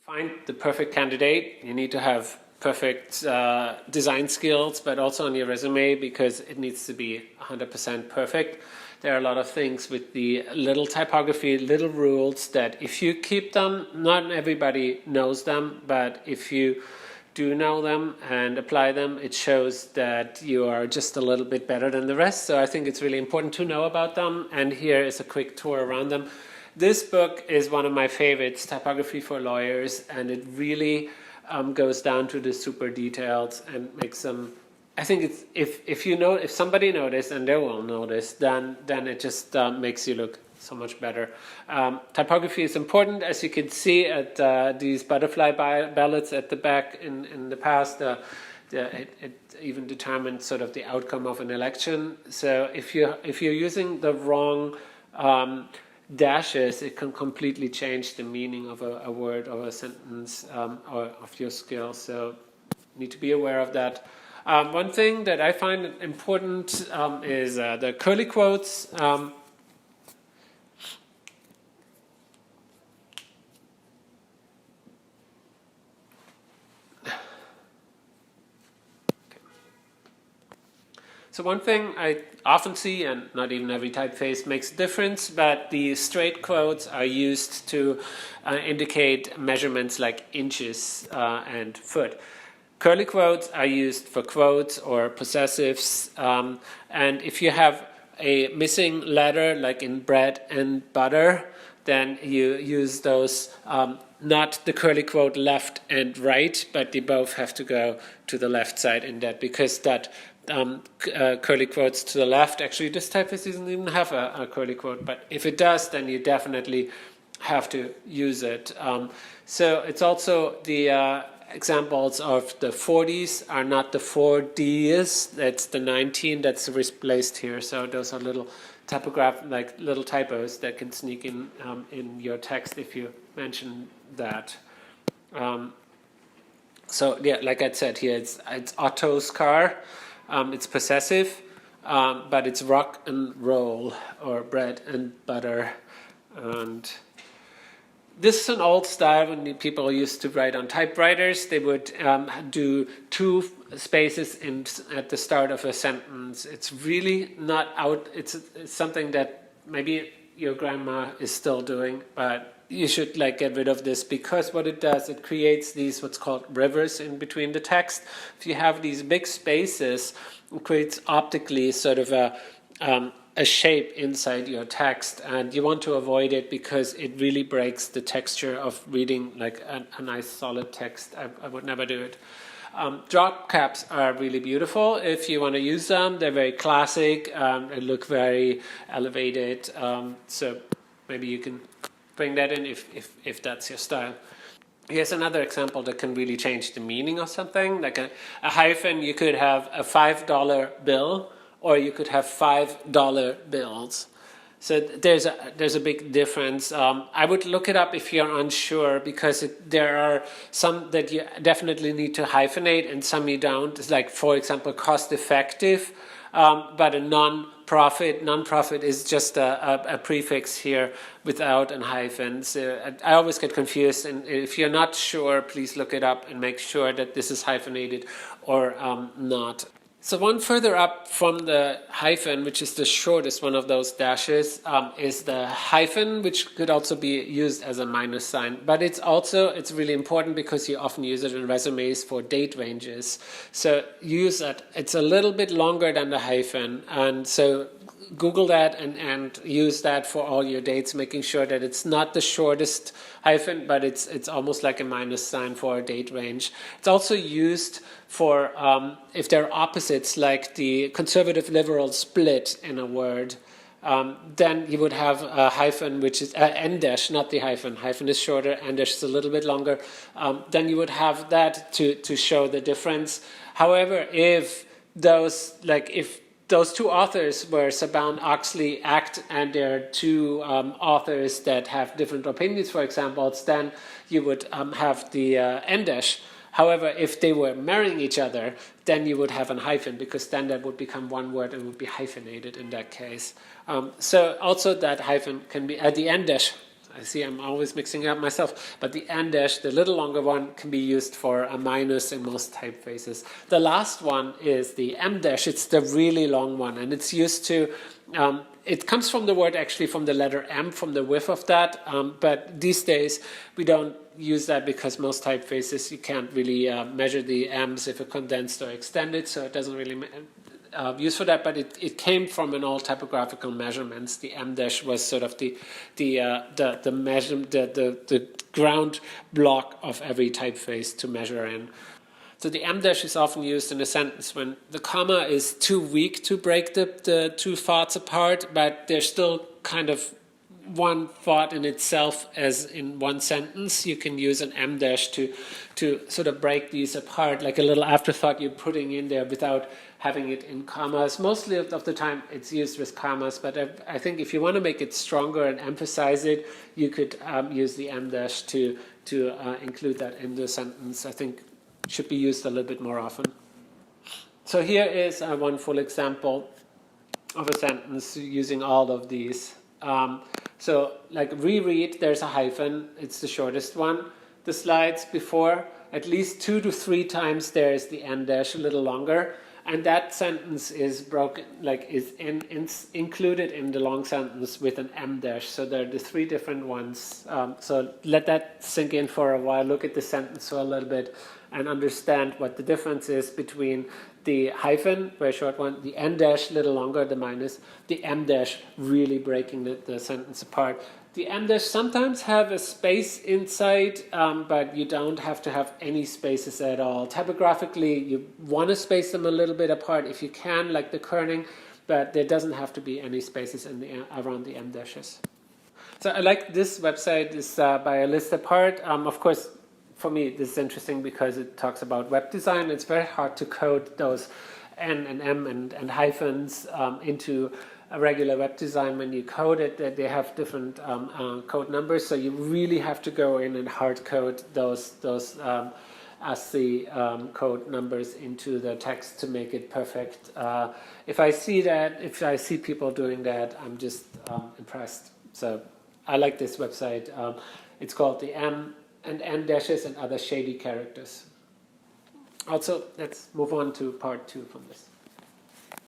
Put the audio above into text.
find the perfect candidate, you need to have perfect design skills, but also on your resume, because it needs to be 100% perfect. There are a lot of things with the little typography, little rules that if you keep them, not everybody knows them, but if you do know them and apply them, it shows that you are just a little bit better than the rest. So I think it's really important to know about them, and here is a quick tour around them. This book is one of my favorites, Typography for Lawyers, and it really goes down to the super details and makes them. I think it's if somebody noticed, and they will notice, then it just makes you look so much better. Typography is important, as you can see at these butterfly ballots at the back in the past. It even determined sort of the outcome of an election. So if you're using the wrong dashes, it can completely change the meaning of a word or a sentence or of your skill. So you need to be aware of that. One thing that I find important is the curly quotes. So one thing I often see, and not even every typeface makes a difference, but the straight quotes are used to indicate measurements like inches and foot. Curly quotes are used for quotes or possessives, and if you have a missing letter, like in bread and butter, then you use those, not the curly quote left and right, but they both have to go to the left side in that, because that curly quotes to the left, actually this typeface doesn't even have a curly quote, but if it does, then you definitely have to use it. So it's also the examples of the 40s are not the 4Ds, that's the 19 that's replaced here. So those are little like little typos that can sneak in your text if you mention that. So yeah, like I said here, it's Otto's car. It's possessive, but it's rock and roll or bread and butter. And this is an old style when people used to write on typewriters. They would do two spaces at the start of a sentence. It's really not out. It's something that maybe your grandma is still doing, but you should get rid of this, because what it does, it creates these what's called rivers in between the text. If you have these big spaces, it creates optically sort of a shape inside your text, and you want to avoid it because it really breaks the texture of reading like a nice solid text. I would never do it. Drop caps are really beautiful if you want to use them. They're very classic. They look very elevated. So maybe you can bring that in if that's your style. Here's another example that can really change the meaning of something. Like a hyphen, you could have a $5 bill, or you could have $5 bills. So there's a big difference. I would look it up if you're unsure, because there are some that you definitely need to hyphenate and some you don't. It's like, for example, cost effective, but a non-profit is just a prefix here without a hyphen. So I always get confused, and if you're not sure, please look it up and make sure that this is hyphenated or not. So one further up from the hyphen, which is the shortest one of those dashes, is the hyphen, which could also be used as a minus sign. But it's really important because you often use it in resumes for date ranges. So use that. It's a little bit longer than the hyphen, and so Google that and use that for all your dates, making sure that it's not the shortest hyphen, but it's almost like a minus sign for a date range. It's also used for if they're opposites, like the conservative liberal split in a word. Then you would have a hyphen, which is mdash, not the hyphen. Hyphen is shorter, mdash is a little bit longer. Then you would have that to show the difference. However, if those two authors were Saban, Oxley, Act, and there are two authors that have different opinions, for example, then you would have the mdash. However, if they were marrying each other, then you would have a hyphen, because then that would become one word and would be hyphenated in that case. So also that hyphen can be at the mdash. I see I'm always mixing it up myself, but the mdash, the little longer one, can be used for a minus in most typefaces. The last one is the mdash. It's the really long one, and it's used to, it comes from the word actually from the letter M, from the width of that, but these days we don't use that because most typefaces you can't really measure the M's if it's condensed or extended, so it doesn't really use for that, but it came from an old typographical measurements. The mdash was sort of the ground block of every typeface to measure in. So the mdash is often used in a sentence when the comma is too weak to break the two thoughts apart, but they're still kind of one thought in itself as in one sentence. You can use an mdash to sort of break these apart, like a little afterthought you're putting in there without having it in commas. Mostly of the time it's used with commas, but I think if you want to make it stronger and emphasize it, you could use the mdash to include that in the sentence. I think it should be used a little bit more often. So here is one full example of a sentence using all of these. So like reread, there's a hyphen, it's the shortest one. The slides before, at least 2 to 3 times there's the mdash, a little longer. And that sentence is broken, like is included in the long sentence with an mdash. So there are the 3 different ones. So let that sink in for a while. Look at the sentence for a little bit and understand what the difference is between the hyphen, very short one, the mdash, little longer, the minus, the mdash really breaking the sentence apart. The mdash sometimes have a space inside, but you don't have to have any spaces at all. Typographically, you want to space them a little bit apart if you can, like the kerning, but there doesn't have to be any spaces around the mdashes. So I like this website. It's by a list apart. Of course, for me, this is interesting because it talks about web design. It's very hard to code those N and M and hyphens into a regular web design. When you code it, they have different code numbers, so you really have to go in and hard code those ASCII code numbers into the text to make it perfect. If I see people doing that, I'm just impressed. So I like this website. It's called the M and N dashes and other shady characters. Also, let's move on to part 2 from this.